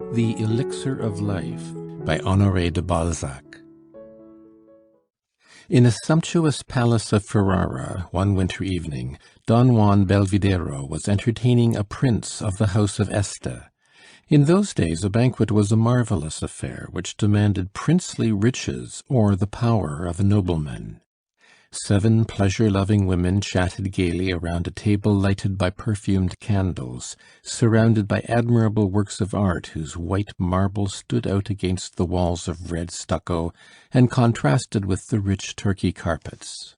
The Elixir of Life by Honore de Balzac. In a sumptuous palace of Ferrara, one winter evening, Don Juan Belvidero was entertaining a prince of the house of Este. In those days a banquet was a marvellous affair, which demanded princely riches or the power of a nobleman. 7 pleasure-loving women chatted gaily around a table lighted by perfumed candles, surrounded by admirable works of art whose white marble stood out against the walls of red stucco and contrasted with the rich Turkey carpets.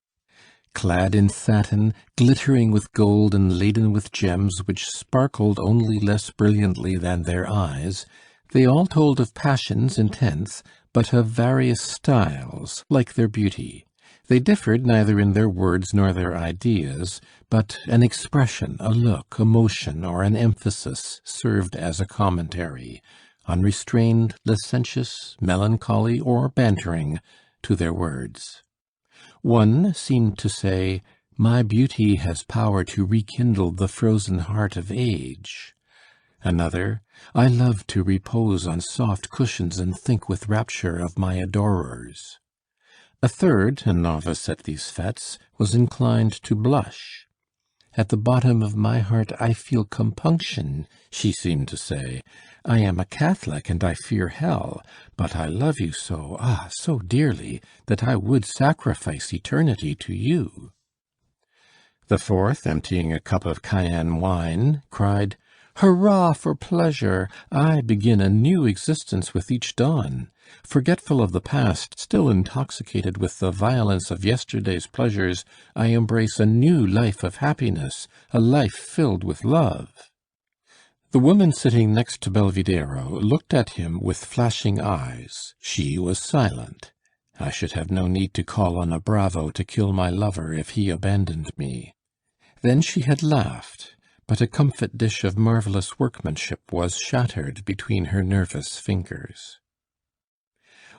Clad in satin, glittering with gold and laden with gems which sparkled only less brilliantly than their eyes, they all told of passions intense, but of various styles, like their beauty. They differed neither in their words nor their ideas, but an expression, a look, a motion, or an emphasis served as a commentary, unrestrained, licentious, melancholy, or bantering, to their words. One seemed to say, "My beauty has power to rekindle the frozen heart of age." Another, "I love to repose on soft cushions and think with rapture of my adorers." A third, a novice at these fêtes, was inclined to blush. "At the bottom of my heart I feel compunction," she seemed to say. "I am a Catholic and I fear hell, but I love you so, so dearly, that I would sacrifice eternity to you." The fourth, emptying a cup of Cayenne wine, cried, "Hurrah for pleasure! I begin a new existence with each dawn. Forgetful of the past, still intoxicated with the violence of yesterday's pleasures, I embrace a new life of happiness, a life filled with love." The woman sitting next to Belvidero looked at him with flashing eyes. She was silent. I should have no need to call on a bravo to kill my lover if he abandoned me. Then she had laughed, but a comfit dish of marvellous workmanship was shattered between her nervous fingers.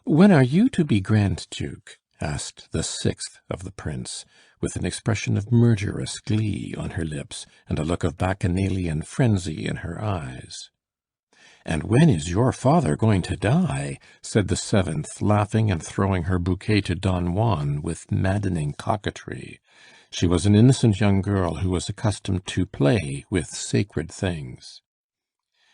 "When are you to be Grand Duke?" asked the 6th of the prince, with an expression of murderous glee on her lips and a look of bacchanalian frenzy in her eyes. "And when is your father going to die?" said the 7th, laughing and throwing her bouquet to Don Juan with maddening coquetry. She was an innocent young girl who was accustomed to play with sacred things.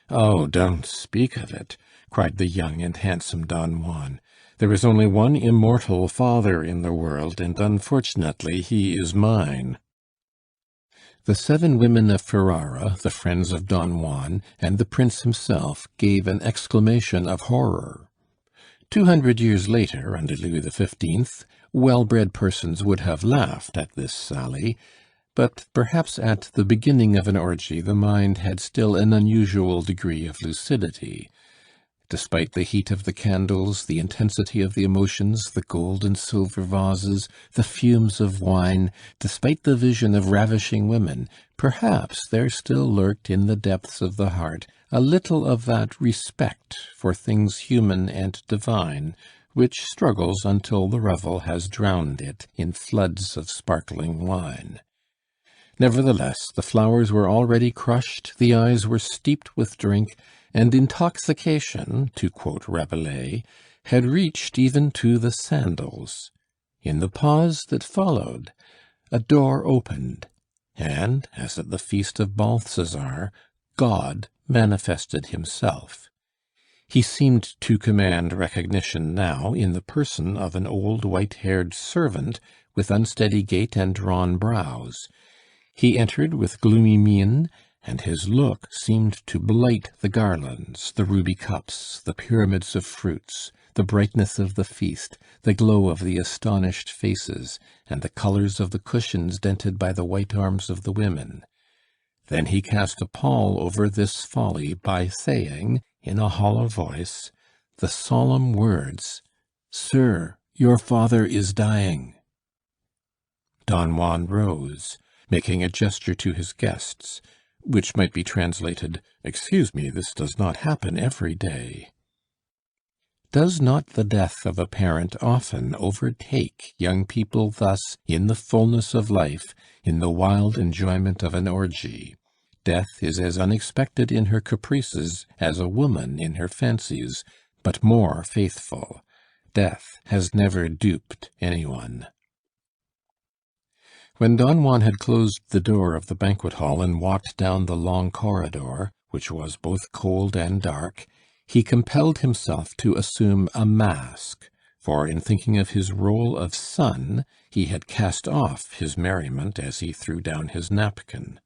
"Oh, don't speak of it!" cried the young and handsome Don Juan. "There is only one immortal father in the world, and unfortunately he is mine." The 7 women of Ferrara, the friends of Don Juan, and the prince himself gave an exclamation of horror. 200 years later, under Louis XV, well-bred persons would have laughed at this sally, but perhaps at the beginning of an orgy the mind had still an unusual degree of lucidity. Despite the heat of the candles, the intensity of the emotions, the gold and silver vases, the fumes of wine, despite the vision of ravishing women, perhaps there still lurked in the depths of the heart a little of that respect for things human and divine, which struggles until the revel has drowned it in floods of sparkling wine. Nevertheless, the flowers were already crushed, the eyes were steeped with drink, and intoxication, to quote Rabelais, had reached even to the sandals. In the pause that followed, a door opened, and, as at the feast of Balthazar, God manifested himself. He seemed to command recognition now in the person of an old white-haired servant with unsteady gait and drawn brows. He entered with gloomy mien, and his look seemed to blight the garlands, the ruby cups, the pyramids of fruits, the brightness of the feast, the glow of the astonished faces, and the colours of the cushions dented by the white arms of the women. Then he cast a pall over this folly by saying, in a hollow voice, the solemn words, "Sir, your father is dying." Don Juan rose, making a gesture to his guests, which might be translated, "Excuse me, this does not happen every day." Does not the death of a parent often overtake young people thus in the fullness of life, in the wild enjoyment of an orgy? Death is as unexpected in her caprices as a woman in her fancies, but more faithful. Death has never duped anyone. When Don Juan had closed the door of the banquet hall and walked down the long corridor, which was both cold and dark, he compelled himself to assume a mask, for in thinking of his role of son, he had cast off his merriment as he threw down his napkin.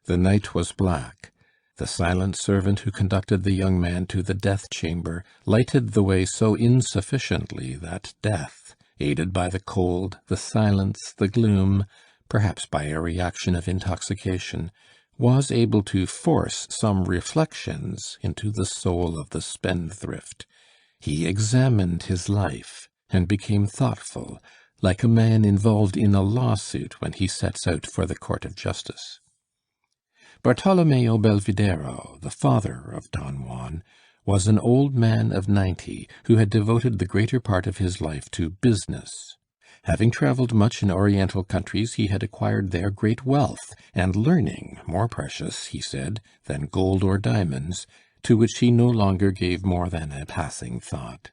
The night was black. The silent servant who conducted the young man to the death chamber lighted the way so insufficiently that death, aided by the cold, the silence, the gloom, perhaps by a reaction of intoxication, was able to force some reflections into the soul of the spendthrift. He examined his life and became thoughtful, like a man involved in a lawsuit when he sets out for the court of justice. Bartolomeo Belvidero, the father of Don Juan, was an old man of 90 who had devoted the greater part of his life to business. Having traveled much in Oriental countries, he had acquired there great wealth and learning, more precious, he said, than gold or diamonds, to which he no longer gave more than a passing thought.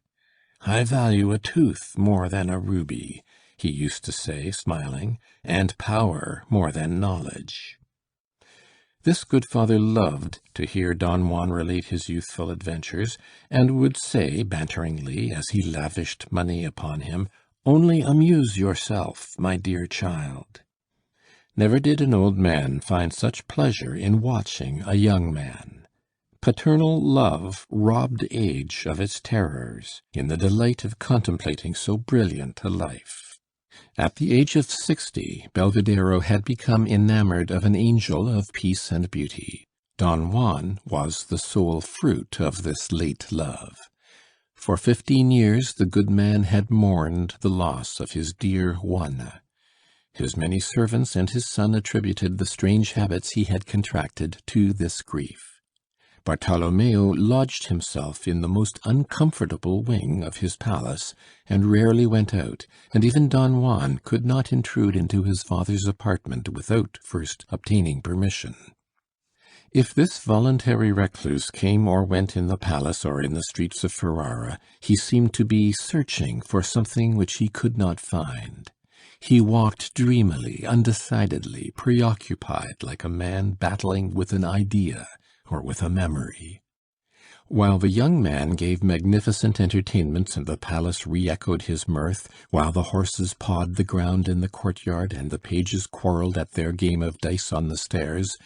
"I value a tooth more than a ruby," he used to say, smiling, "and power more than knowledge." This good father loved to hear Don Juan relate his youthful adventures, and would say banteringly, as he lavished money upon him, "Only amuse yourself, my dear child." Never did an old man find such pleasure in watching a young man. Paternal love robbed age of its terrors in the delight of contemplating so brilliant a life. At the age of 60, Belvidero had become enamored of an angel of peace and beauty. Don Juan was the sole fruit of this late love. For 15 years the good man had mourned the loss of his dear Juana. His many servants and his son attributed the strange habits he had contracted to this grief. Bartolomeo lodged himself in the most uncomfortable wing of his palace, and rarely went out, and even Don Juan could not intrude into his father's apartment without first obtaining permission. If this voluntary recluse came or went in the palace or in the streets of Ferrara, he seemed to be searching for something which he could not find. He walked dreamily, undecidedly, preoccupied, like a man battling with an idea or with a memory. While the young man gave magnificent entertainments and the palace re-echoed his mirth, while the horses pawed the ground in the courtyard and the pages quarrelled at their game of dice on the stairs,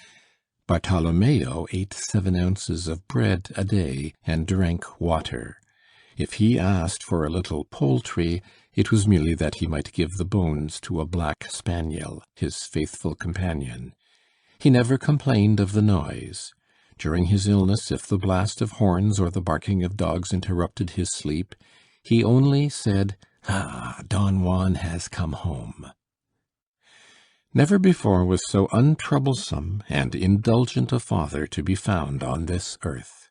Bartolomeo ate 7 ounces of bread a day and drank water. If he asked for a little poultry, it was merely that he might give the bones to a black spaniel, his faithful companion. He never complained of the noise. During his illness, if the blast of horns or the barking of dogs interrupted his sleep, he only said, "Ah, Don Juan has come home." Never before was so untroublesome and indulgent a father to be found on this earth.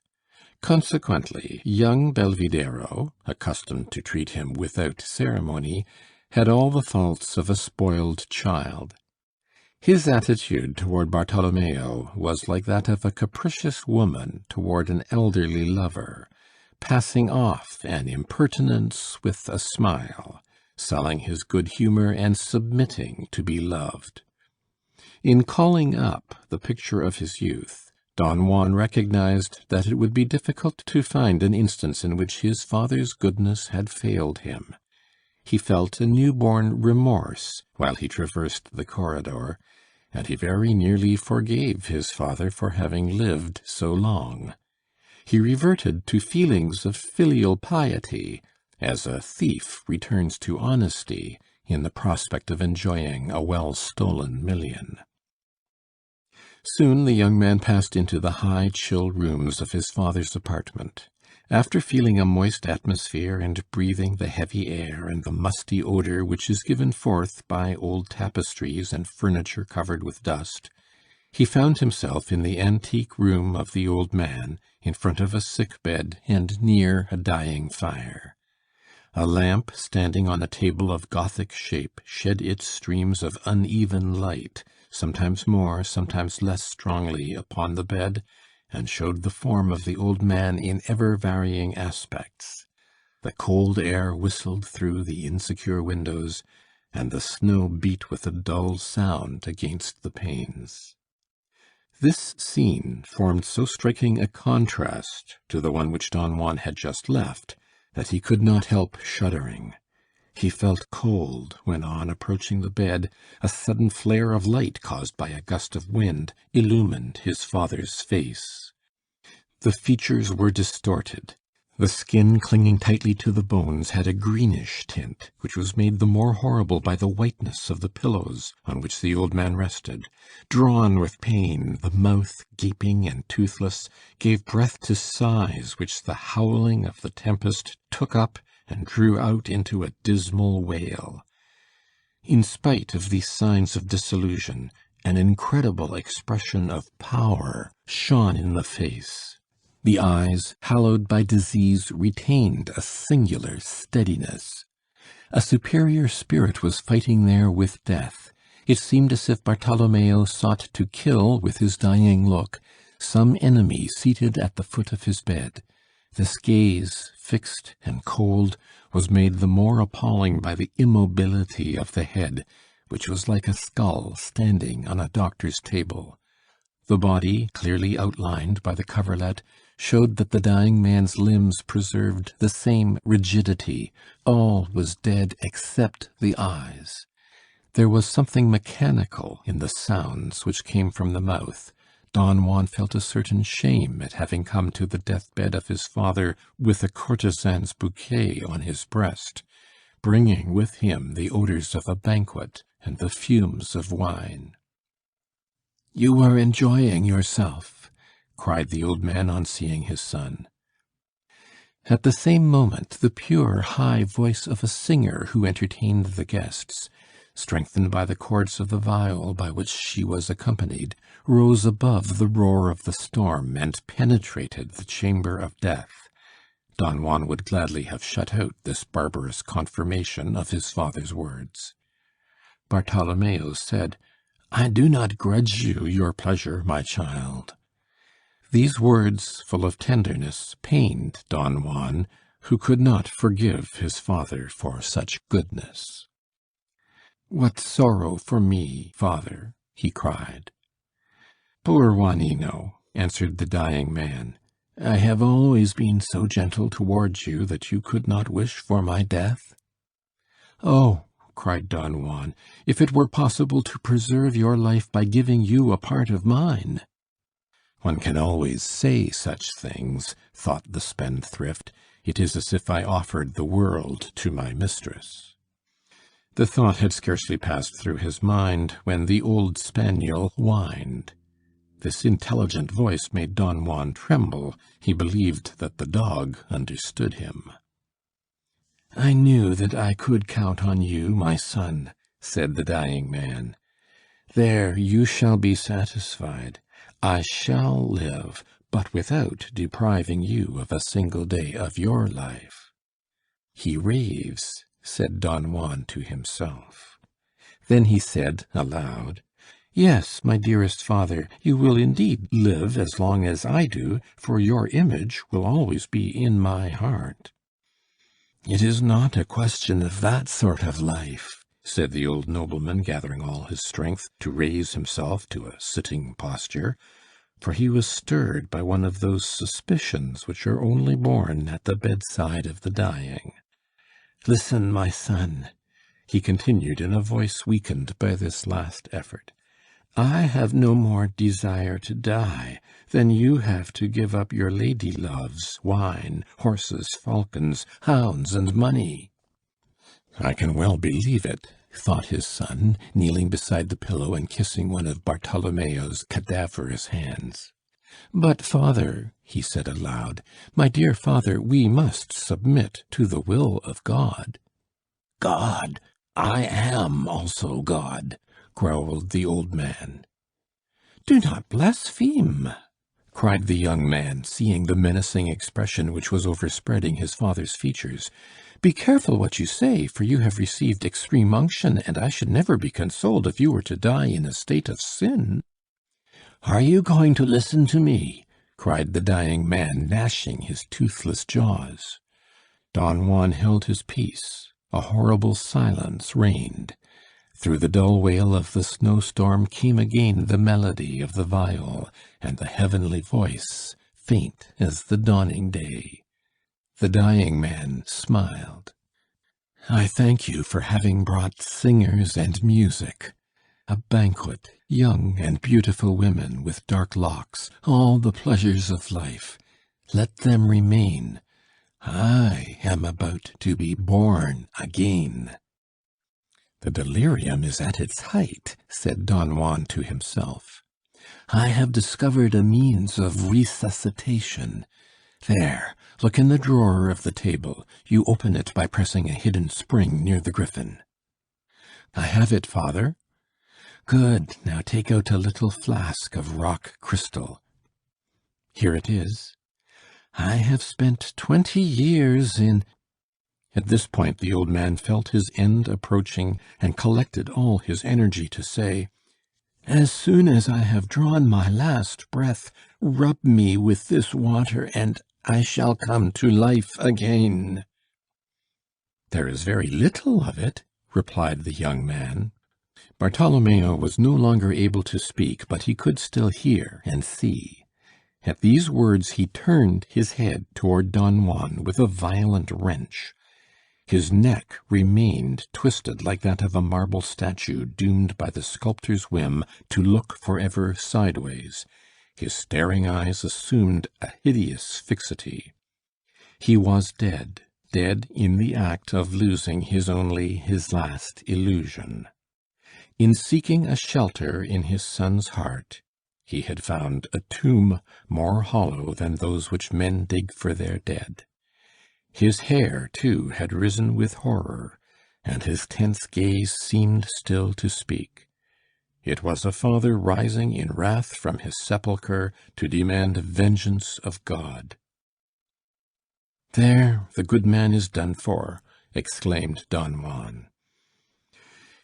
Consequently, young Belvidero, accustomed to treat him without ceremony, had all the faults of a spoiled child. His attitude toward Bartolomeo was like that of a capricious woman toward an elderly lover, passing off an impertinence with a smile, selling his good humor and submitting to be loved. In calling up the picture of his youth, Don Juan recognized that it would be difficult to find an instance in which his father's goodness had failed him. He felt a newborn remorse while he traversed the corridor, and he very nearly forgave his father for having lived so long. He reverted to feelings of filial piety, as a thief returns to honesty in the prospect of enjoying a well-stolen million. Soon the young man passed into the high, chill rooms of his father's apartment. After feeling a moist atmosphere and breathing the heavy air and the musty odor which is given forth by old tapestries and furniture covered with dust, he found himself in the antique room of the old man, in front of a sick bed and near a dying fire. A lamp standing on a table of Gothic shape shed its streams of uneven light, sometimes more, sometimes less strongly, upon the bed, and showed the form of the old man in ever-varying aspects. The cold air whistled through the insecure windows, and the snow beat with a dull sound against the panes. This scene formed so striking a contrast to the one which Don Juan had just left, that he could not help shuddering. He felt cold when, on approaching the bed, a sudden flare of light caused by a gust of wind illumined his father's face. The features were distorted. The skin clinging tightly to the bones had a greenish tint, which was made the more horrible by the whiteness of the pillows on which the old man rested. Drawn with pain, the mouth, gaping and toothless, gave breath to sighs which the howling of the tempest took up and drew out into a dismal wail. In spite of these signs of dissolution, an incredible expression of power shone in the face. The eyes, hallowed by disease, retained a singular steadiness. A superior spirit was fighting there with death. It seemed as if Bartolomeo sought to kill, with his dying look, some enemy seated at the foot of his bed. This gaze, fixed and cold, was made the more appalling by the immobility of the head, which was like a skull standing on a doctor's table. The body, clearly outlined by the coverlet, showed that the dying man's limbs preserved the same rigidity. All was dead except the eyes. There was something mechanical in the sounds which came from the mouth. Don Juan felt a certain shame at having come to the deathbed of his father with a courtesan's bouquet on his breast, bringing with him the odors of a banquet and the fumes of wine. "You are enjoying yourself," cried the old man on seeing his son. At the same moment, the pure, high voice of a singer who entertained the guests, strengthened by the chords of the viol by which she was accompanied, rose above the roar of the storm and penetrated the chamber of death. Don Juan would gladly have shut out this barbarous confirmation of his father's words. Bartolomeo said, "I do not grudge you your pleasure, my child." These words, full of tenderness, pained Don Juan, who could not forgive his father for such goodness. "What sorrow for me, father!" he cried. "Poor Juanino," answered the dying man, "I have always been so gentle towards you that you could not wish for my death." "Oh," cried Don Juan, "if it were possible to preserve your life by giving you a part of mine!" "One can always say such things," thought the spendthrift. "It is as if I offered the world to my mistress." The thought had scarcely passed through his mind when the old spaniel whined. This intelligent voice made Don Juan tremble. He believed that the dog understood him. "I knew that I could count on you, my son," said the dying man. "There you shall be satisfied. I shall live, but without depriving you of a single day of your life." "He raves," said Don Juan to himself. Then he said aloud, "Yes, my dearest father, you will indeed live as long as I do, for your image will always be in my heart." "It is not a question of that sort of life," said the old nobleman, gathering all his strength to raise himself to a sitting posture, for he was stirred by one of those suspicions which are only born at the bedside of the dying. "Listen, my son," he continued in a voice weakened by this last effort. "I have no more desire to die than you have to give up your lady loves, wine, horses, falcons, hounds, and money." "I can well believe it," thought his son, kneeling beside the pillow and kissing one of Bartolomeo's cadaverous hands. "But, father," he said aloud, "my dear father, we must submit to the will of God." "God! I am also God," growled the old man. "Do not blaspheme!" cried the young man, seeing the menacing expression which was overspreading his father's features. Be careful what you say, for you have received extreme unction, and I should never be consoled if you were to die in a state of sin." "Are you going to listen to me?" cried the dying man, gnashing his toothless jaws. Don Juan held his peace. A horrible silence reigned. Through the dull wail of the snowstorm came again the melody of the viol, and the heavenly voice, faint as the dawning day. The dying man smiled. "I thank you for having brought singers and music. A banquet, young and beautiful women with dark locks, all the pleasures of life. Let them remain. I am about to be born again." "The delirium is at its height," said Don Juan to himself. "I have discovered a means of resuscitation. There, look in the drawer of the table. You open it by pressing a hidden spring near the griffin." "I have it, father." "Good. Now take out a little flask of rock crystal." "Here it is." "I have spent 20 years in—" At this point the old man felt his end approaching, and collected all his energy to say, "As soon as I have drawn my last breath, rub me with this water, and I shall come to life again." "There is very little of it," replied the young man. Bartolomeo was no longer able to speak, but he could still hear and see. At these words he turned his head toward Don Juan with a violent wrench. His neck remained twisted like that of a marble statue doomed by the sculptor's whim to look forever sideways. His staring eyes assumed a hideous fixity. He was dead, dead in the act of losing his last illusion. In seeking a shelter in his son's heart, he had found a tomb more hollow than those which men dig for their dead. His hair, too, had risen with horror, and his tense gaze seemed still to speak. It was a father rising in wrath from his sepulchre to demand vengeance of God. "There, the good man is done for," exclaimed Don Juan.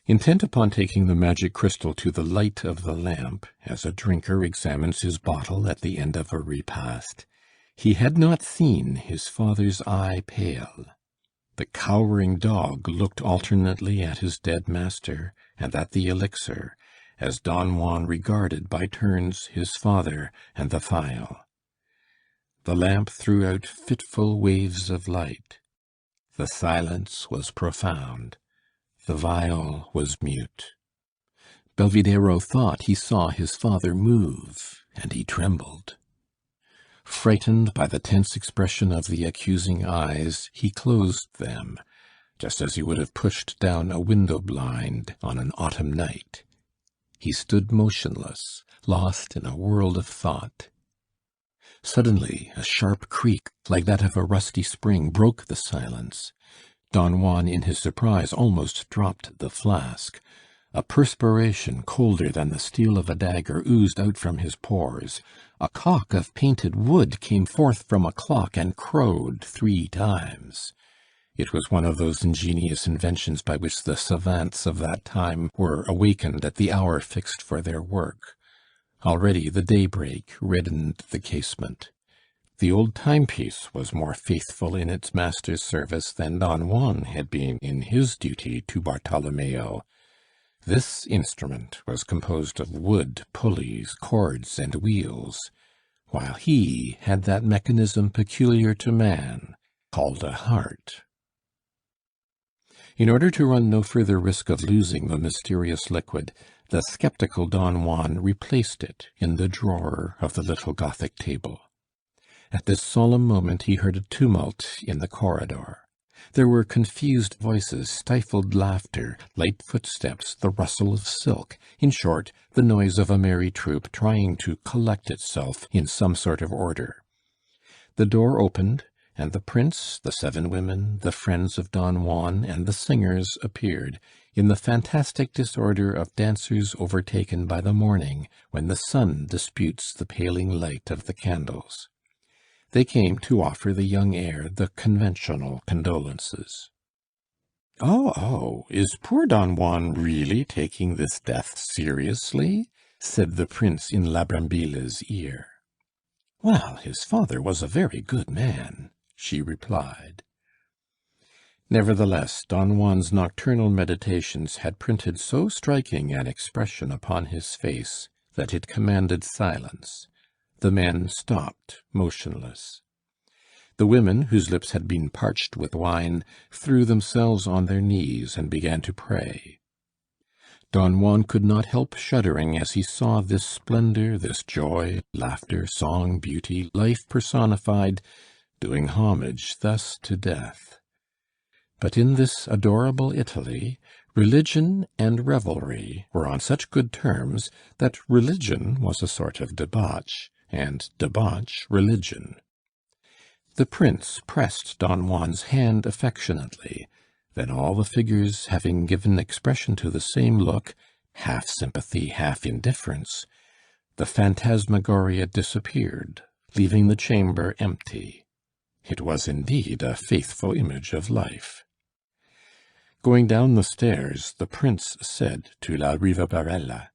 Intent upon taking the magic crystal to the light of the lamp, as a drinker examines his bottle at the end of a repast, he had not seen his father's eye pale. The cowering dog looked alternately at his dead master and at the elixir, as Don Juan regarded by turns his father and the phial. The lamp threw out fitful waves of light. The silence was profound. The viol was mute. Belvidéro thought he saw his father move, and he trembled. Frightened by the tense expression of the accusing eyes, he closed them, just as he would have pushed down a window blind on an autumn night. He stood motionless, lost in a world of thought. Suddenly a sharp creak, like that of a rusty spring, broke the silence. Don Juan, in his surprise, almost dropped the flask. A perspiration colder than the steel of a dagger oozed out from his pores. A cock of painted wood came forth from a clock and crowed 3 times. It was one of those ingenious inventions by which the savants of that time were awakened at the hour fixed for their work. Already the daybreak reddened the casement. The old timepiece was more faithful in its master's service than Don Juan had been in his duty to Bartolomeo. This instrument was composed of wood, pulleys, cords, and wheels, while he had that mechanism peculiar to man, called a heart. In order to run no further risk of losing the mysterious liquid, the skeptical Don Juan replaced it in the drawer of the little Gothic table. At this solemn moment he heard a tumult in the corridor. There were confused voices, stifled laughter, light footsteps, the rustle of silk, in short, the noise of a merry troop trying to collect itself in some sort of order. The door opened, and the prince, the 7 women, the friends of Don Juan, and the singers appeared, in the fantastic disorder of dancers overtaken by the morning, when the sun disputes the paling light of the candles. They came to offer the young heir the conventional condolences. "Oh, oh, is poor Don Juan really taking this death seriously?" said the prince in La Brambilla's ear. "Well, his father was a very good man," she replied. Nevertheless, Don Juan's nocturnal meditations had printed so striking an expression upon his face that it commanded silence. The men stopped motionless. The women, whose lips had been parched with wine, threw themselves on their knees and began to pray. Don Juan could not help shuddering as he saw this splendor, this joy, laughter, song, beauty, life personified, doing homage thus to death. But in this adorable Italy, religion and revelry were on such good terms that religion was a sort of debauch, and debauch religion. The prince pressed Don Juan's hand affectionately. Then all the figures having given expression to the same look, half sympathy, half indifference, the phantasmagoria disappeared, leaving the chamber empty. It was indeed a faithful image of life. Going down the stairs, the prince said to La Rivabarella,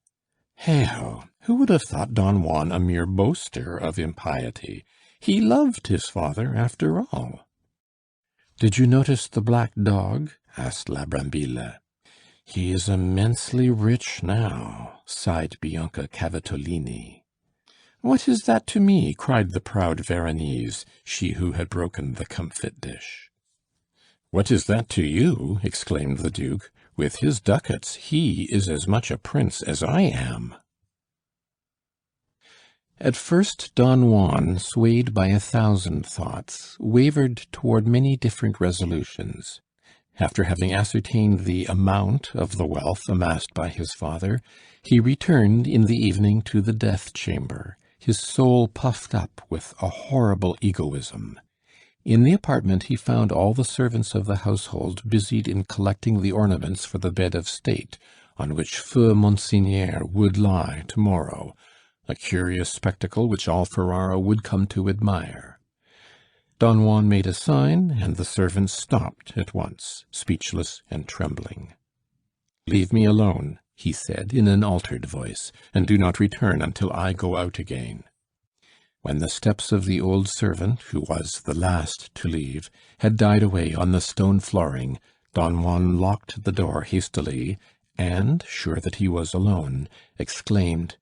"Heigho! Who would have thought Don Juan a mere boaster of impiety? He loved his father, after all." "Did you notice the black dog?" asked La Brambilla. "He is immensely rich now," sighed Bianca Cavatolini. "What is that to me?" cried the proud Veronese, she who had broken the comfit dish. "What is that to you?" exclaimed the duke. "With his ducats he is as much a prince as I am." At first Don Juan, swayed by 1,000 thoughts, wavered toward many different resolutions. After having ascertained the amount of the wealth amassed by his father, he returned in the evening to the death chamber, his soul puffed up with a horrible egoism. In the apartment he found all the servants of the household busied in collecting the ornaments for the bed of state, on which Feu Monseigneur would lie to-morrow, a curious spectacle which all Ferrara would come to admire. Don Juan made a sign, and the servants stopped at once, speechless and trembling. "Leave me alone," he said in an altered voice, "and do not return until I go out again." When the steps of the old servant, who was the last to leave, had died away on the stone flooring, Don Juan locked the door hastily, and, sure that he was alone, exclaimed,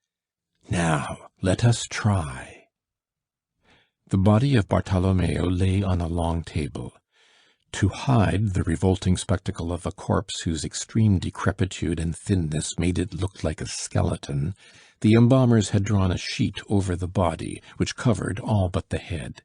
"Now let us try." The body of Bartolomeo lay on a long table. To hide the revolting spectacle of a corpse whose extreme decrepitude and thinness made it look like a skeleton, the embalmers had drawn a sheet over the body, which covered all but the head.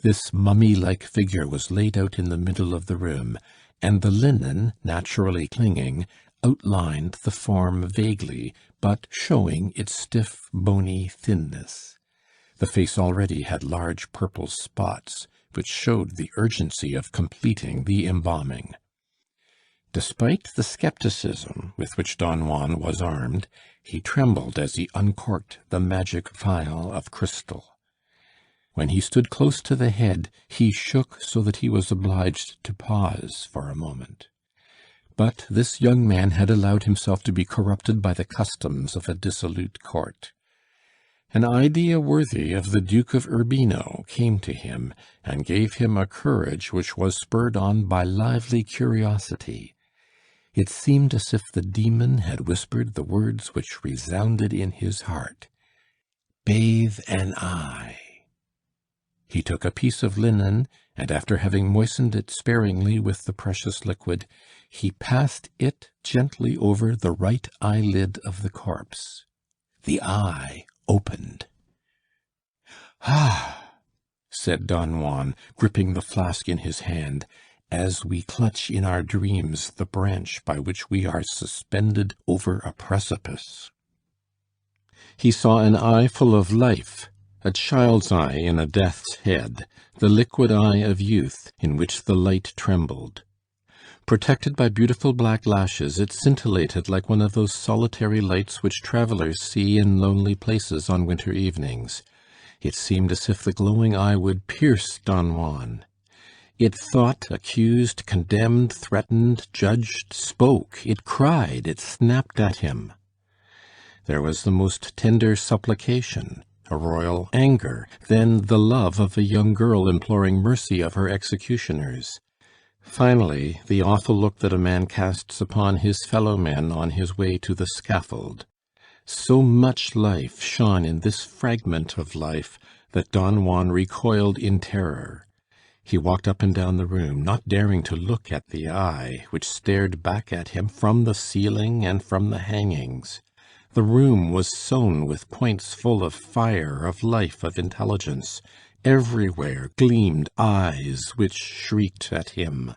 This mummy-like figure was laid out in the middle of the room, and the linen, naturally clinging, outlined the form vaguely, but showing its stiff, bony thinness. The face already had large purple spots, which showed the urgency of completing the embalming. Despite the skepticism with which Don Juan was armed, he trembled as he uncorked the magic phial of crystal. When he stood close to the head, he shook so that he was obliged to pause for a moment. But this young man had allowed himself to be corrupted by the customs of a dissolute court. An idea worthy of the Duke of Urbino came to him, and gave him a courage which was spurred on by lively curiosity. It seemed as if the demon had whispered the words which resounded in his heart: "Bathe an eye." He took a piece of linen, and after having moistened it sparingly with the precious liquid, he passed it gently over the right eyelid of the corpse. The eye opened. "Ah!" said Don Juan, gripping the flask in his hand, as we clutch in our dreams the branch by which we are suspended over a precipice. He saw an eye full of life, a child's eye in a death's head, the liquid eye of youth, in which the light trembled. Protected by beautiful black lashes, it scintillated like one of those solitary lights which travellers see in lonely places on winter evenings. It seemed as if the glowing eye would pierce Don Juan. It thought, accused, condemned, threatened, judged, spoke. It cried, it snapped at him. There was the most tender supplication, a royal anger, then the love of a young girl imploring mercy of her executioners. Finally, the awful look that a man casts upon his fellow men on his way to the scaffold. So much life shone in this fragment of life that Don Juan recoiled in terror. He walked up and down the room, not daring to look at the eye, which stared back at him from the ceiling and from the hangings. The room was sown with points full of fire, of life, of intelligence. Everywhere gleamed eyes which shrieked at him.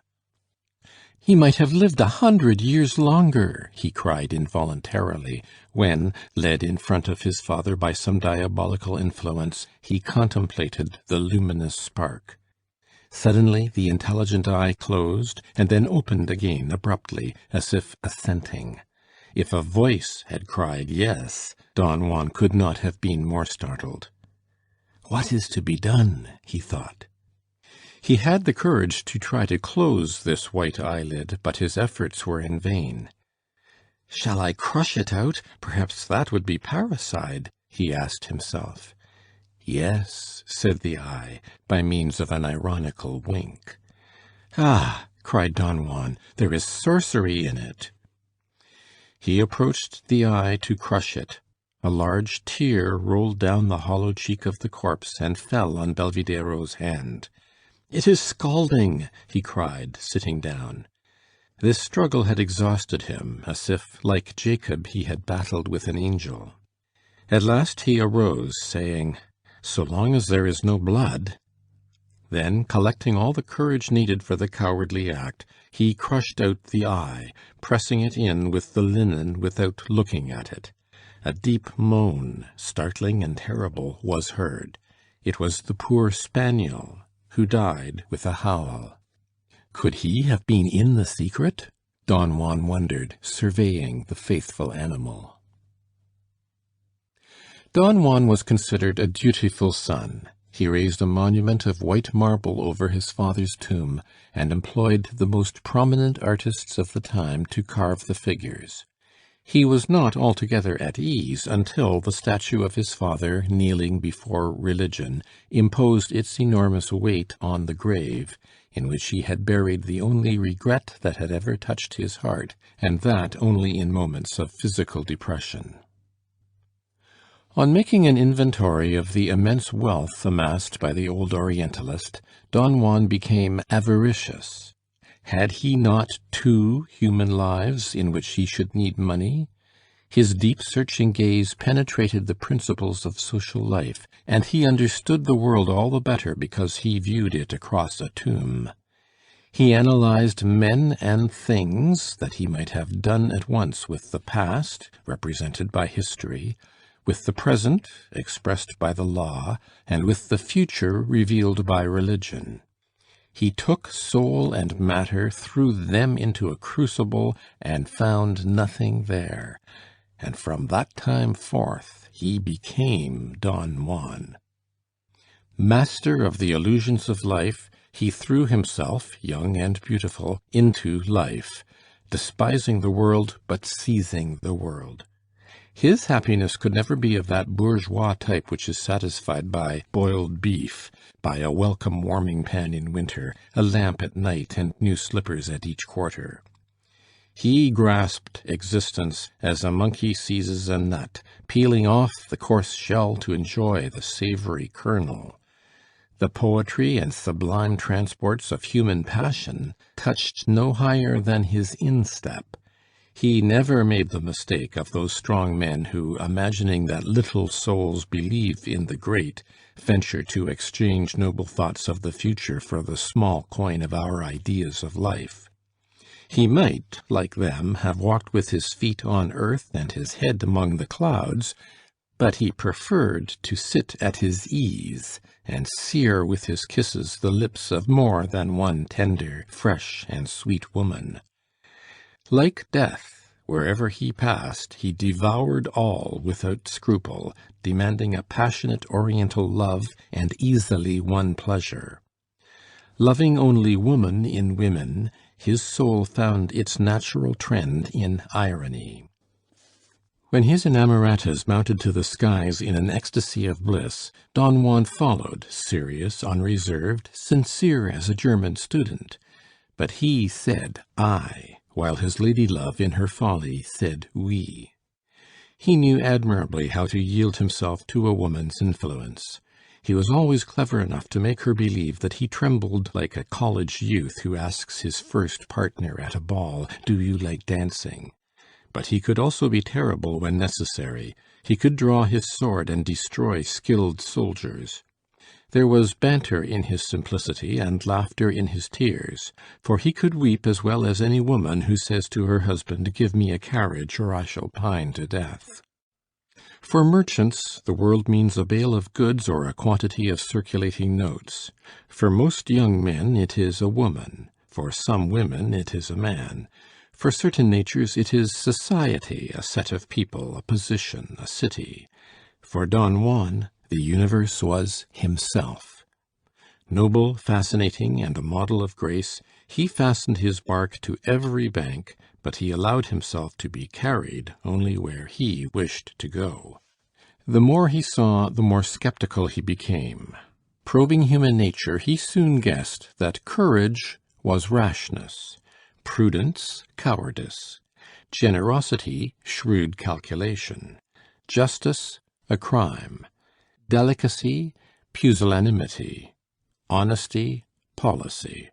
"He might have lived 100 years longer," he cried involuntarily, when, led in front of his father by some diabolical influence, he contemplated the luminous spark. Suddenly the intelligent eye closed, and then opened again abruptly, as if assenting. If a voice had cried yes, Don Juan could not have been more startled. "What is to be done?" he thought. He had the courage to try to close this white eyelid, but his efforts were in vain. "Shall I crush it out? Perhaps that would be parricide," he asked himself. "Yes," said the eye, by means of an ironical wink. "Ah!" cried Don Juan, "there is sorcery in it." He approached the eye to crush it. A large tear rolled down the hollow cheek of the corpse and fell on Belvidéro's hand. "It is scalding!" he cried, sitting down. This struggle had exhausted him, as if, like Jacob, he had battled with an angel. At last he arose, saying, "So long as there is no blood—" Then, collecting all the courage needed for the cowardly act, he crushed out the eye, pressing it in with the linen without looking at it. A deep moan, startling and terrible, was heard. It was the poor spaniel, who died with a howl. Could he have been in the secret? Don Juan wondered, surveying the faithful animal. Don Juan was considered a dutiful son. He raised a monument of white marble over his father's tomb, and employed the most prominent artists of the time to carve the figures. He was not altogether at ease until the statue of his father, kneeling before religion, imposed its enormous weight on the grave, in which he had buried the only regret that had ever touched his heart, and that only in moments of physical depression. On making an inventory of the immense wealth amassed by the old Orientalist, Don Juan became avaricious. Had he not 2 human lives in which he should need money? His deep searching gaze penetrated the principles of social life, and he understood the world all the better because he viewed it across a tomb. He analyzed men and things that he might have done at once with the past, represented by history, with the present, expressed by the law, and with the future, revealed by religion. He took soul and matter, threw them into a crucible, and found nothing there. And from that time forth he became Don Juan. Master of the illusions of life, he threw himself, young and beautiful, into life, despising the world but seizing the world. His happiness could never be of that bourgeois type which is satisfied by boiled beef, by a welcome warming pan in winter, a lamp at night, and new slippers at each quarter. He grasped existence as a monkey seizes a nut, peeling off the coarse shell to enjoy the savory kernel. The poetry and sublime transports of human passion touched no higher than his instep. He never made the mistake of those strong men who, imagining that little souls believe in the great, venture to exchange noble thoughts of the future for the small coin of our ideas of life. He might, like them, have walked with his feet on earth and his head among the clouds, but he preferred to sit at his ease and sear with his kisses the lips of more than one tender, fresh, and sweet woman. Like death, Wherever he passed, he devoured all without scruple, demanding a passionate oriental love and easily won pleasure. Loving only woman in women, his soul found its natural trend in irony. When his inamoratas mounted to the skies in an ecstasy of bliss, Don Juan followed, serious, unreserved, sincere as a German student. But he said "I," while his lady-love in her folly said "we." He knew admirably how to yield himself to a woman's influence. He was always clever enough to make her believe that he trembled like a college youth who asks his first partner at a ball, "Do you like dancing?" But he could also be terrible when necessary. He could draw his sword and destroy skilled soldiers. There was banter in his simplicity and laughter in his tears, for he could weep as well as any woman who says to her husband, "Give me a carriage, or I shall pine to death." For merchants, the world means a bale of goods or a quantity of circulating notes. For most young men it is a woman. For some women it is a man. For certain natures it is society, a set of people, a position, a city. For Don Juan, the universe was himself. Noble, fascinating, and a model of grace, he fastened his bark to every bank, but he allowed himself to be carried only where he wished to go. The more he saw, the more skeptical he became. Probing human nature, he soon guessed that courage was rashness, prudence cowardice, generosity shrewd calculation, justice a crime, delicacy pusillanimity, honesty policy.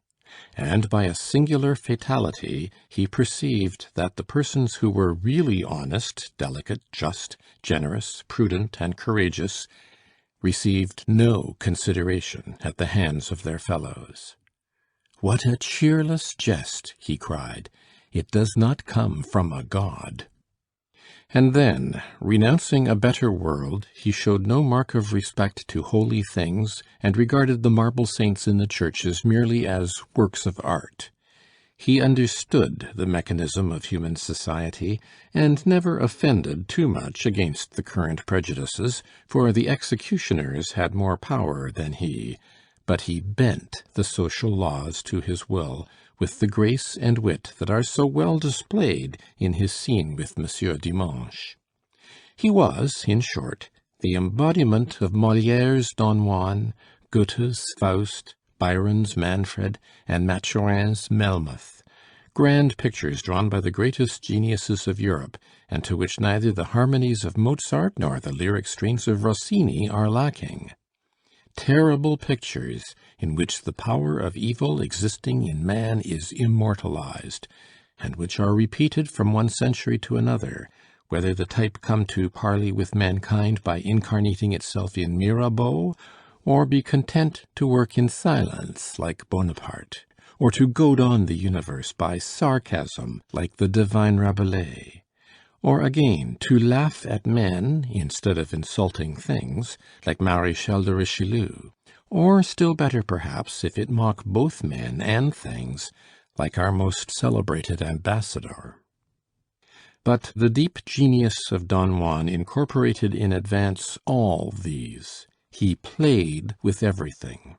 And by a singular fatality he perceived that the persons who were really honest, delicate, just, generous, prudent, and courageous received no consideration at the hands of their fellows. "What a cheerless jest!" he cried. "It does not come from a god." And then, renouncing a better world, he showed no mark of respect to holy things, and regarded the marble saints in the churches merely as works of art. He understood the mechanism of human society, and never offended too much against the current prejudices, for the executioners had more power than he, but he bent the social laws to his will, with the grace and wit that are so well displayed in his scene with Monsieur Dimanche. He was, in short, the embodiment of Molière's Don Juan, Goethe's Faust, Byron's Manfred, and Maturin's Melmoth, grand pictures drawn by the greatest geniuses of Europe, and to which neither the harmonies of Mozart nor the lyric strains of Rossini are lacking. Terrible pictures in which the power of evil existing in man is immortalized, and which are repeated from one century to another, whether the type come to parley with mankind by incarnating itself in Mirabeau, or be content to work in silence like Bonaparte, or to goad on the universe by sarcasm like the divine Rabelais. Or again, to laugh at men instead of insulting things, like Maréchal de Richelieu, or still better perhaps, if it mock both men and things, like our most celebrated ambassador. But the deep genius of Don Juan incorporated in advance all these. He played with everything.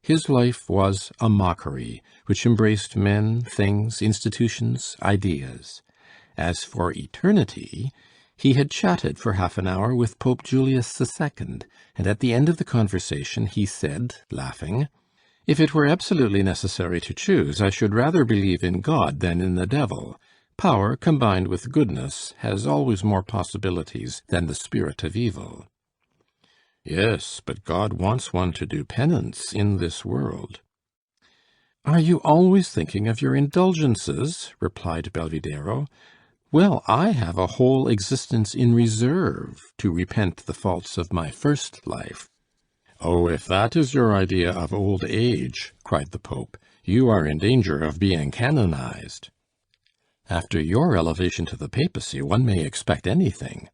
His life was a mockery, which embraced men, things, institutions, ideas. As for eternity, he had chatted for half an hour with Pope Julius II, and at the end of the conversation he said, laughing, "If it were absolutely necessary to choose, I should rather believe in God than in the devil. Power, combined with goodness, has always more possibilities than the spirit of evil." "Yes, but God wants one to do penance in this world." "Are you always thinking of your indulgences?" replied Belvidéro. "Well, I have a whole existence in reserve to repent the faults of my first life." "Oh, if that is your idea of old age," cried the Pope, "you are in danger of being canonized." "After your elevation to the papacy, one may expect anything."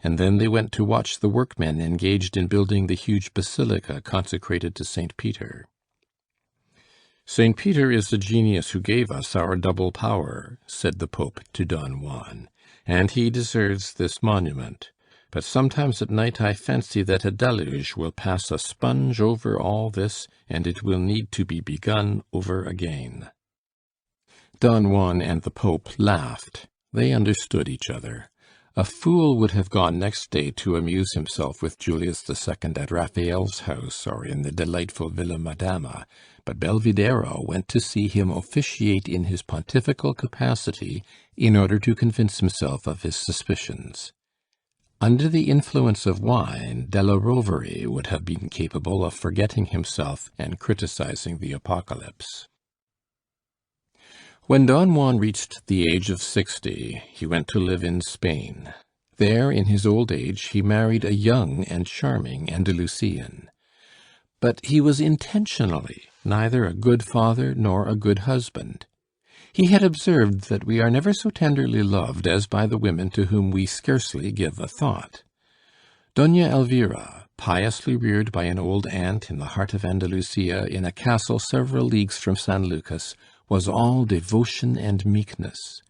And then they went to watch the workmen engaged in building the huge basilica consecrated to Saint Peter. St. Peter is the genius who gave us our double power, said the Pope to Don Juan, and he deserves this monument. But sometimes at night I fancy that a deluge will pass a sponge over all this, and it will need to be begun over again. Don Juan and the Pope laughed. They understood each other. A fool would have gone next day to amuse himself with Julius II at Raphael's house or in the delightful Villa Madama, but Belvidero went to see him officiate in his pontifical capacity in order to convince himself of his suspicions. Under the influence of wine, Della Rovere would have been capable of forgetting himself and criticizing the apocalypse. When Don Juan reached the age of 60, he went to live in Spain. There, in his old age, he married a young and charming Andalusian. But he was intentionally neither a good father nor a good husband. He had observed that we are never so tenderly loved as by the women to whom we scarcely give a thought. Dona Elvira, piously reared by an old aunt in the heart of Andalusia in a castle several leagues from San Lucas, was all devotion and meekness.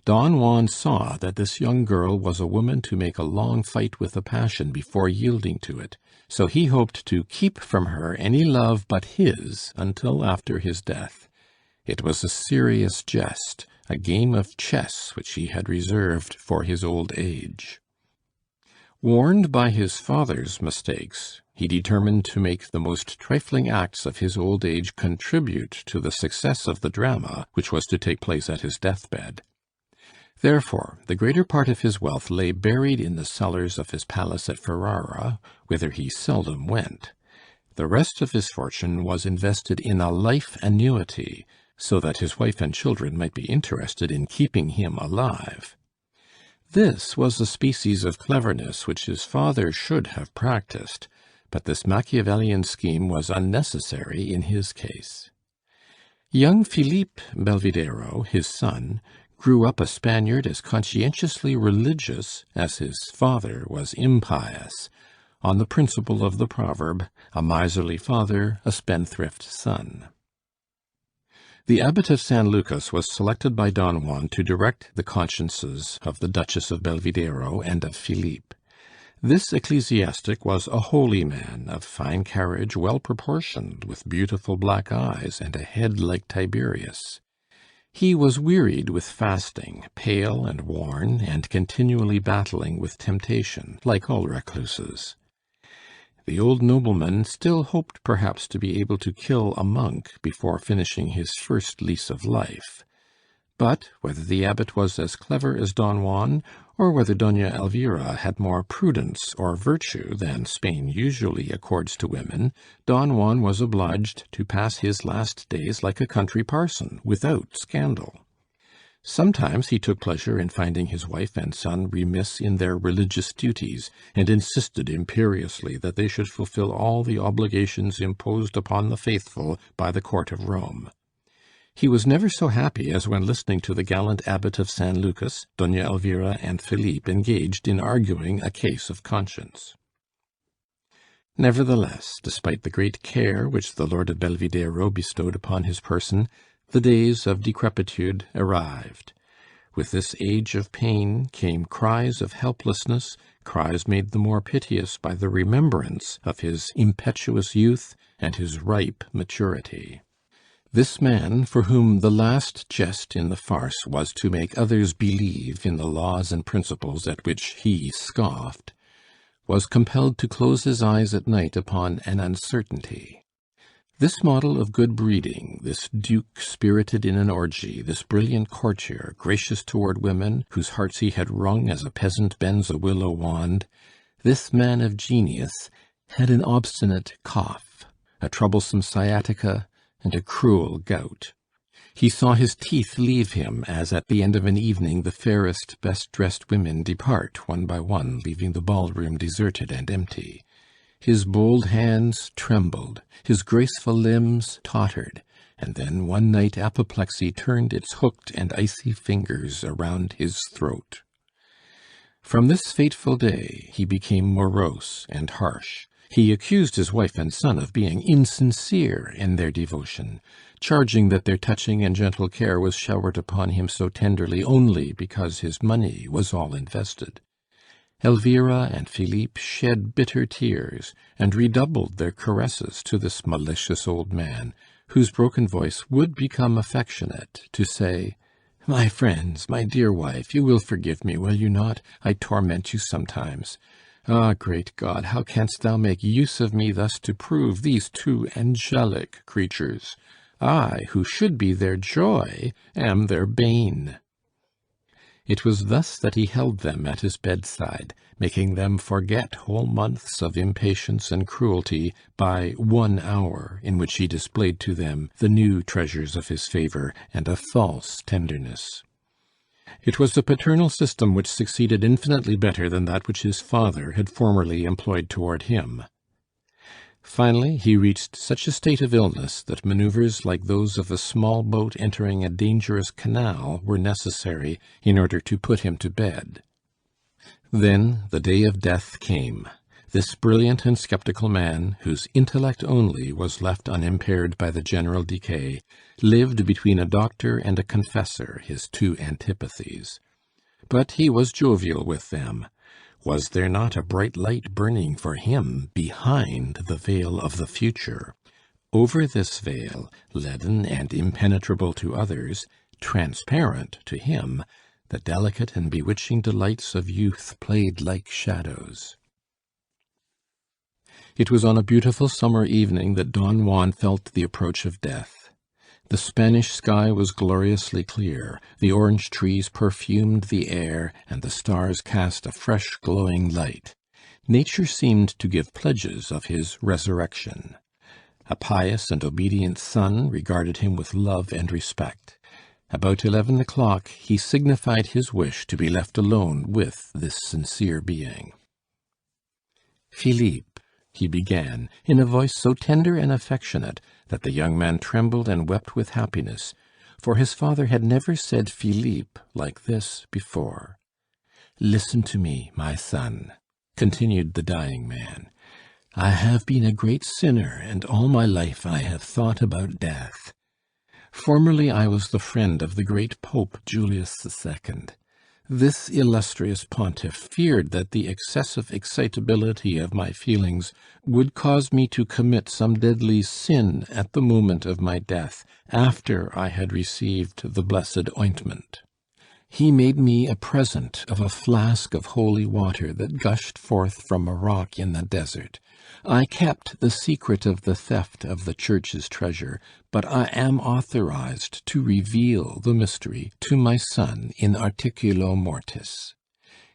Don Juan saw that this young girl was a woman to make a long fight with the passion before yielding to it, so he hoped to keep from her any love but his until after his death. It was a serious jest, a game of chess which he had reserved for his old age. Warned by his father's mistakes, he determined to make the most trifling acts of his old age contribute to the success of the drama which was to take place at his deathbed. Therefore, the greater part of his wealth lay buried in the cellars of his palace at Ferrara, whither he seldom went. The rest of his fortune was invested in a life annuity, so that his wife and children might be interested in keeping him alive. This was a species of cleverness which his father should have practised, but this Machiavellian scheme was unnecessary in his case. Young Philippe Belvidero, his son, grew up a Spaniard as conscientiously religious as his father was impious, on the principle of the proverb, a miserly father, a spendthrift son. The abbot of San Lucas was selected by Don Juan to direct the consciences of the Duchess of Belvidero and of Philippe. This ecclesiastic was a holy man, of fine carriage, well proportioned, with beautiful black eyes, and a head like Tiberius. He was wearied with fasting, pale and worn, and continually battling with temptation, like all recluses. The old nobleman still hoped perhaps to be able to kill a monk before finishing his first lease of life. But whether the abbot was as clever as Don Juan, or whether Dona Elvira had more prudence or virtue than Spain usually accords to women, Don Juan was obliged to pass his last days like a country parson, without scandal. Sometimes he took pleasure in finding his wife and son remiss in their religious duties, and insisted imperiously that they should fulfill all the obligations imposed upon the faithful by the court of Rome. He was never so happy as when listening to the gallant abbot of San Lucas, Dona Elvira, and Philippe engaged in arguing a case of conscience. Nevertheless, despite the great care which the Lord of Belvidero bestowed upon his person, the days of decrepitude arrived. With this age of pain came cries of helplessness, cries made the more piteous by the remembrance of his impetuous youth and his ripe maturity. This man, for whom the last jest in the farce was to make others believe in the laws and principles at which he scoffed, was compelled to close his eyes at night upon an uncertainty. This model of good breeding, this duke spirited in an orgy, this brilliant courtier, gracious toward women, whose hearts he had wrung as a peasant bends a willow wand, this man of genius had an obstinate cough, a troublesome sciatica, and a cruel gout. He saw his teeth leave him as at the end of an evening the fairest, best-dressed women depart one by one, leaving the ballroom deserted and empty. His bold hands trembled, his graceful limbs tottered, and then one night apoplexy turned its hooked and icy fingers around his throat. From this fateful day he became morose and harsh. He accused his wife and son of being insincere in their devotion, charging that their touching and gentle care was showered upon him so tenderly only because his money was all invested. Elvira and Philippe shed bitter tears, and redoubled their caresses to this malicious old man, whose broken voice would become affectionate to say, "My friends, my dear wife, you will forgive me, will you not? I torment you sometimes. Ah, great God, how canst thou make use of me thus to prove these two angelic creatures? I, who should be their joy, am their bane." It was thus that he held them at his bedside, making them forget whole months of impatience and cruelty by 1 hour in which he displayed to them the new treasures of his favour and a false tenderness. It was a paternal system which succeeded infinitely better than that which his father had formerly employed toward him. Finally, he reached such a state of illness that manoeuvres like those of a small boat entering a dangerous canal were necessary in order to put him to bed. Then the day of death came. This brilliant and sceptical man, whose intellect only was left unimpaired by the general decay, lived between a doctor and a confessor, his two antipathies. But he was jovial with them. Was there not a bright light burning for him behind the veil of the future? Over this veil, leaden and impenetrable to others, transparent to him, the delicate and bewitching delights of youth played like shadows. It was on a beautiful summer evening that Don Juan felt the approach of death. The Spanish sky was gloriously clear, the orange trees perfumed the air, and the stars cast a fresh glowing light. Nature seemed to give pledges of his resurrection. A pious and obedient son regarded him with love and respect. About 11 o'clock he signified his wish to be left alone with this sincere being. "Philippe," he began, in a voice so tender and affectionate that the young man trembled and wept with happiness, for his father had never said Philippe like this before. "Listen to me, my son," continued the dying man. "I have been a great sinner, and all my life I have thought about death. Formerly I was the friend of the great Pope Julius II. This illustrious pontiff feared that the excessive excitability of my feelings would cause me to commit some deadly sin at the moment of my death, after I had received the blessed ointment. He made me a present of a flask of holy water that gushed forth from a rock in the desert. I kept the secret of the theft of the Church's treasure, but I am authorized to reveal the mystery to my son in articulo mortis.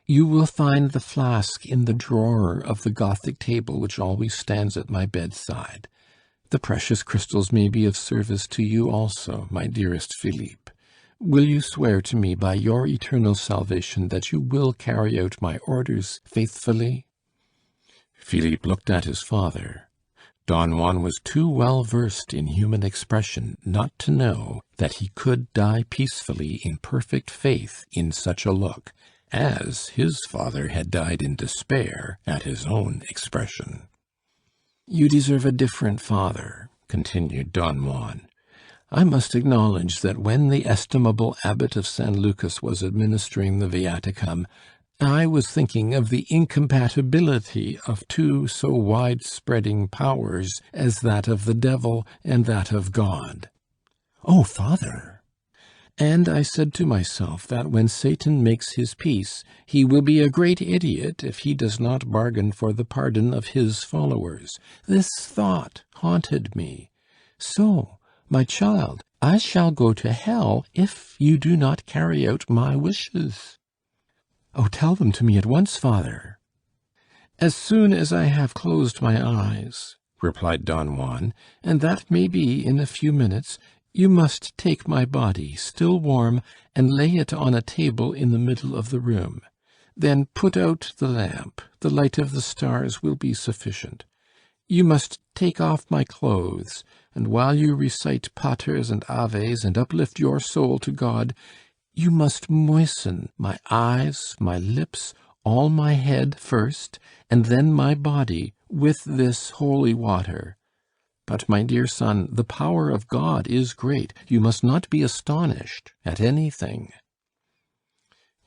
You will find the flask in the drawer of the Gothic table which always stands at my bedside. The precious crystals may be of service to you also, my dearest Philippe. Will you swear to me by your eternal salvation that you will carry out my orders faithfully?" Philippe looked at his father. Don Juan was too well versed in human expression not to know that he could die peacefully in perfect faith in such a look, as his father had died in despair at his own expression. "You deserve a different father," continued Don Juan. "I must acknowledge that when the estimable abbot of San Lucas was administering the viaticum, I was thinking of the incompatibility of two so wide-spreading powers as that of the devil and that of God." "Oh, father!" "And I said to myself that when Satan makes his peace, he will be a great idiot if he does not bargain for the pardon of his followers. This thought haunted me. So, my child, I shall go to hell if you do not carry out my wishes." "Oh, tell them to me at once, father." "As soon as I have closed my eyes," replied Don Juan, "and that may be in a few minutes, you must take my body, still warm, and lay it on a table in the middle of the room. Then put out the lamp, the light of the stars will be sufficient. You must take off my clothes, and while you recite paters and aves and uplift your soul to God, you must moisten my eyes, my lips, all my head first, and then my body with this holy water. But, my dear son, the power of God is great. You must not be astonished at anything."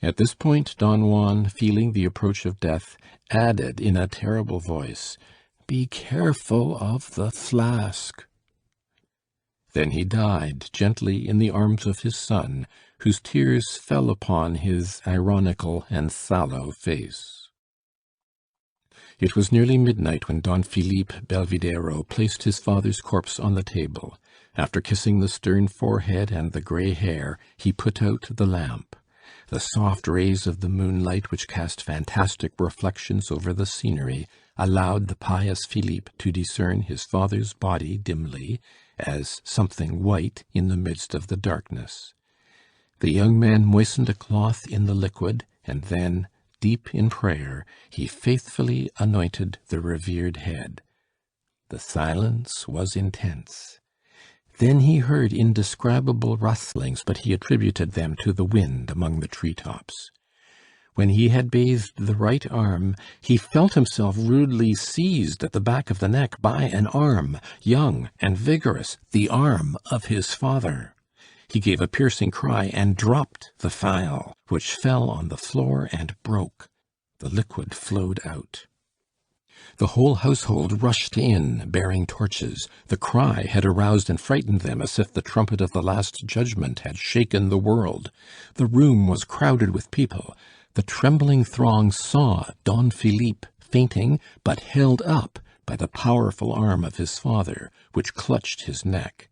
At this point, Don Juan, feeling the approach of death, added in a terrible voice, "Be careful of the flask." Then he died gently in the arms of his son, whose tears fell upon his ironical and sallow face. It was nearly midnight when Don Philippe Belvidéro placed his father's corpse on the table. After kissing the stern forehead and the grey hair, he put out the lamp. The soft rays of the moonlight, which cast fantastic reflections over the scenery, allowed the pious Philippe to discern his father's body dimly, as something white in the midst of the darkness. The young man moistened a cloth in the liquid, and then, deep in prayer, he faithfully anointed the revered head. The silence was intense. Then he heard indescribable rustlings, but he attributed them to the wind among the tree-tops. When he had bathed the right arm, he felt himself rudely seized at the back of the neck by an arm, young and vigorous, the arm of his father. He gave a piercing cry and dropped the phial, which fell on the floor and broke. The liquid flowed out. The whole household rushed in, bearing torches. The cry had aroused and frightened them as if the trumpet of the Last Judgment had shaken the world. The room was crowded with people. The trembling throng saw Don Philippe fainting, but held up by the powerful arm of his father, which clutched his neck.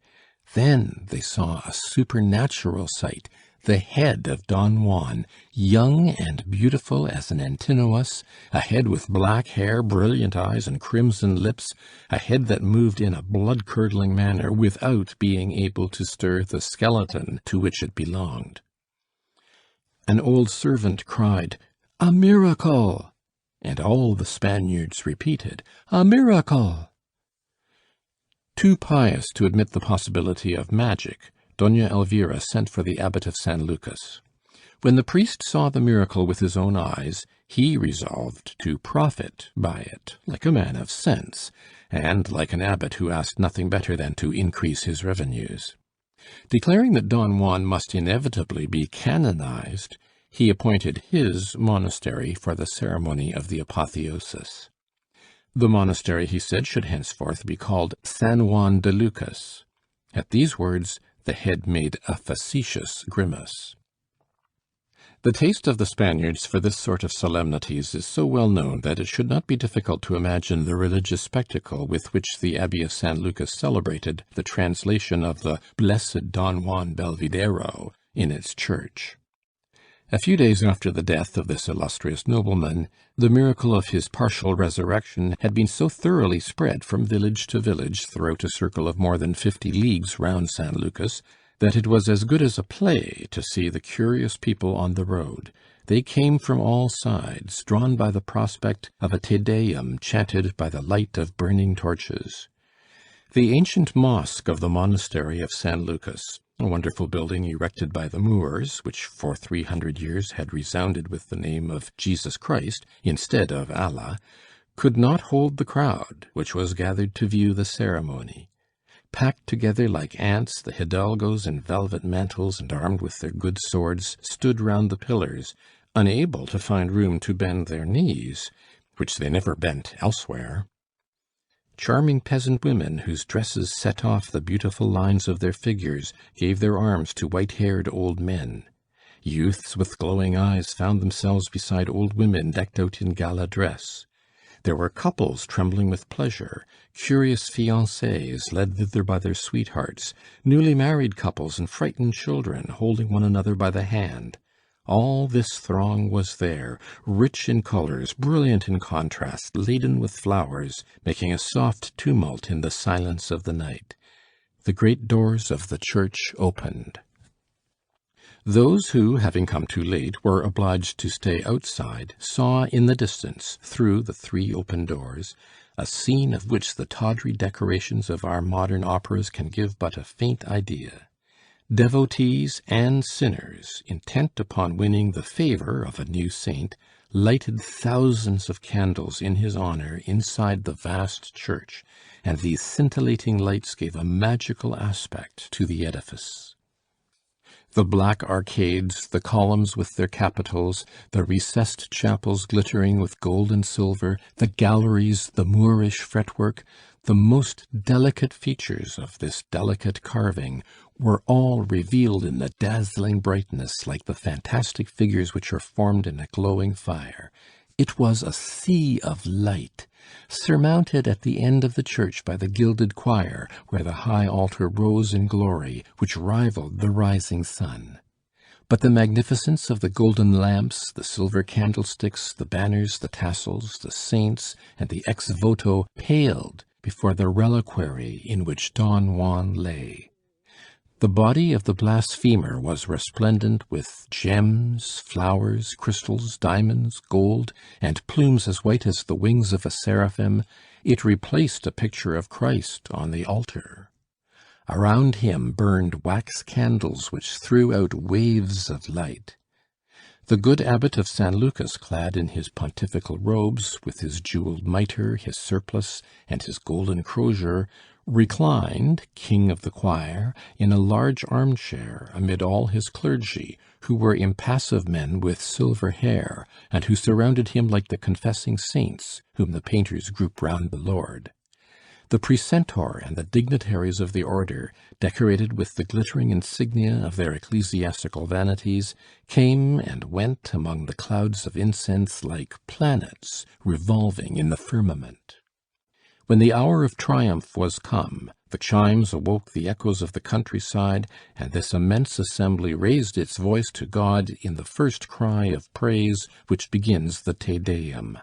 Then they saw a supernatural sight. The head of Don Juan, young and beautiful as an Antinous, a head with black hair, brilliant eyes, and crimson lips, a head that moved in a blood-curdling manner without being able to stir the skeleton to which it belonged. An old servant cried, "A miracle!" and all the Spaniards repeated, "A miracle!" Too pious to admit the possibility of magic, Doña Elvira sent for the abbot of San Lucas. When the priest saw the miracle with his own eyes, he resolved to profit by it, like a man of sense, and like an abbot who asked nothing better than to increase his revenues. Declaring that Don Juan must inevitably be canonized, he appointed his monastery for the ceremony of the apotheosis. The monastery, he said, should henceforth be called San Juan de Lucas. At these words, the head made a facetious grimace. The taste of the Spaniards for this sort of solemnities is so well known that it should not be difficult to imagine the religious spectacle with which the Abbey of San Lucas celebrated the translation of the Blessed Don Juan Belvidéro in its church. A few days after the death of this illustrious nobleman, the miracle of his partial resurrection had been so thoroughly spread from village to village throughout a circle of more than 50 leagues round San Lucas, that it was as good as a play to see the curious people on the road. They came from all sides, drawn by the prospect of a Te Deum chanted by the light of burning torches. The ancient mosque of the monastery of San Lucas, a wonderful building erected by the Moors, which for 300 years had resounded with the name of Jesus Christ instead of Allah, could not hold the crowd which was gathered to view the ceremony. Packed together like ants, the hidalgos in velvet mantles and armed with their good swords stood round the pillars, unable to find room to bend their knees, which they never bent elsewhere. Charming peasant women, whose dresses set off the beautiful lines of their figures, gave their arms to white-haired old men. Youths with glowing eyes found themselves beside old women decked out in gala dress. There were couples trembling with pleasure, curious fiancés led thither by their sweethearts, newly married couples and frightened children holding one another by the hand. All this throng was there, rich in colors, brilliant in contrast, laden with flowers, making a soft tumult in the silence of the night. The great doors of the church opened. Those who, having come too late, were obliged to stay outside, saw in the distance, through the 3 open doors, a scene of which the tawdry decorations of our modern operas can give but a faint idea. Devotees and sinners, intent upon winning the favor of a new saint, lighted thousands of candles in his honor inside the vast church, and these scintillating lights gave a magical aspect to the edifice. The black arcades, the columns with their capitals, the recessed chapels glittering with gold and silver, the galleries, the Moorish fretwork, the most delicate features of this delicate carving were all revealed in the dazzling brightness like the fantastic figures which are formed in a glowing fire. It was a sea of light, surmounted at the end of the church by the gilded choir, where the high altar rose in glory, which rivaled the rising sun. But the magnificence of the golden lamps, the silver candlesticks, the banners, the tassels, the saints, and the ex voto paled before the reliquary in which Don Juan lay. The body of the blasphemer was resplendent with gems, flowers, crystals, diamonds, gold, and plumes as white as the wings of a seraphim. It replaced a picture of Christ on the altar. Around him burned wax candles which threw out waves of light. The good abbot of San Lucas, clad in his pontifical robes, with his jewelled mitre, his surplice, and his golden crozier, reclined, king of the choir, in a large armchair amid all his clergy, who were impassive men with silver hair, and who surrounded him like the confessing saints whom the painters group round the Lord. The precentor and the dignitaries of the order, decorated with the glittering insignia of their ecclesiastical vanities, came and went among the clouds of incense like planets revolving in the firmament. When the hour of triumph was come, the chimes awoke the echoes of the countryside, and this immense assembly raised its voice to God in the first cry of praise which begins the Te Deum.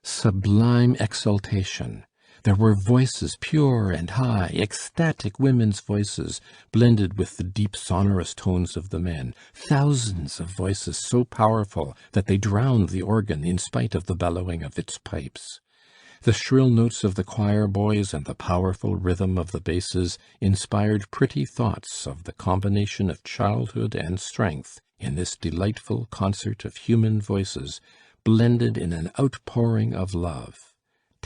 Sublime exultation! There were voices pure and high, ecstatic women's voices, blended with the deep sonorous tones of the men, thousands of voices so powerful that they drowned the organ in spite of the bellowing of its pipes. The shrill notes of the choir boys and the powerful rhythm of the basses inspired pretty thoughts of the combination of childhood and strength in this delightful concert of human voices, blended in an outpouring of love.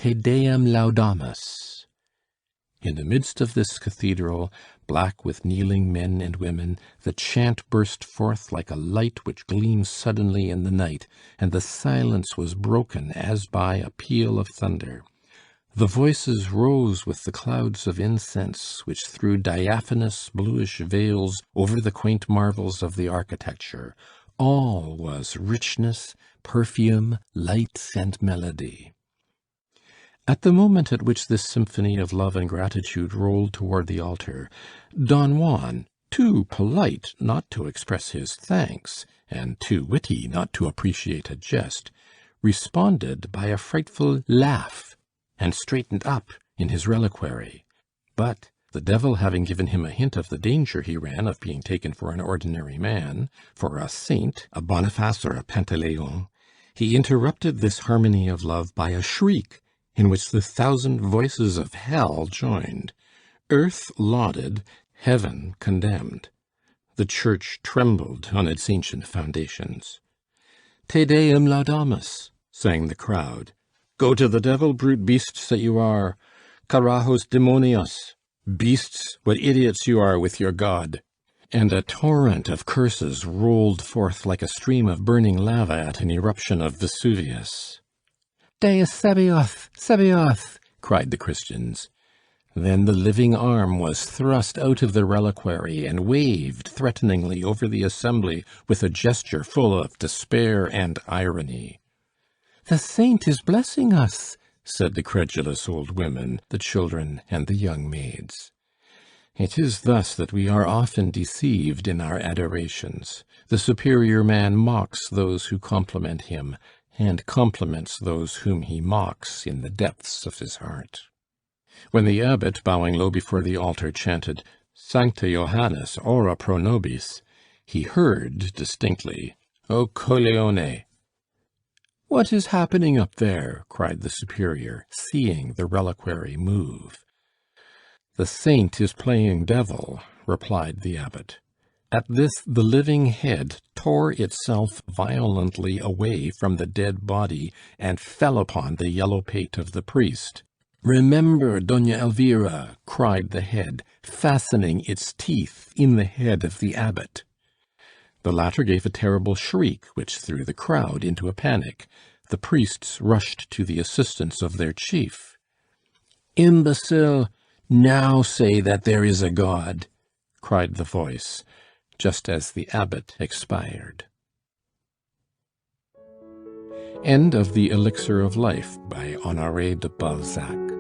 Te Deum laudamus. In the midst of this cathedral, black with kneeling men and women, the chant burst forth like a light which gleams suddenly in the night, and the silence was broken as by a peal of thunder. The voices rose with the clouds of incense, which threw diaphanous bluish veils over the quaint marvels of the architecture. All was richness, perfume, light, and melody. At the moment at which this symphony of love and gratitude rolled toward the altar, Don Juan, too polite not to express his thanks, and too witty not to appreciate a jest, responded by a frightful laugh, and straightened up in his reliquary. But, the devil having given him a hint of the danger he ran of being taken for an ordinary man, for a saint, a Boniface or a Pantaleon, he interrupted this harmony of love by a shriek, in which the thousand voices of hell joined. Earth lauded, heaven condemned. The church trembled on its ancient foundations. Te Deum laudamus, sang the crowd. Go to the devil, brute beasts that you are. Carajos demonios. Beasts, what idiots you are with your God. And a torrent of curses rolled forth like a stream of burning lava at an eruption of Vesuvius. Deus Sabaoth, Sabaoth, cried the Christians. Then the living arm was thrust out of the reliquary and waved threateningly over the assembly with a gesture full of despair and irony. The saint is blessing us, said the credulous old women, the children, and the young maids. It is thus that we are often deceived in our adorations. The superior man mocks those who compliment him, and compliments those whom he mocks in the depths of his heart. When the abbot, bowing low before the altar, chanted, Sancta Johannes, ora pro nobis, he heard distinctly, O coglione. What is happening up there? Cried the superior, seeing the reliquary move. The saint is playing devil, replied the abbot. At this the living head tore itself violently away from the dead body and fell upon the yellow pate of the priest. "Remember, Dona Elvira!" cried the head, fastening its teeth in the head of the abbot. The latter gave a terrible shriek, which threw the crowd into a panic. The priests rushed to the assistance of their chief. "Imbecile! Now say that there is a God!" cried the voice, just as the abbot expired. End of the Elixir of Life by Honore de Balzac.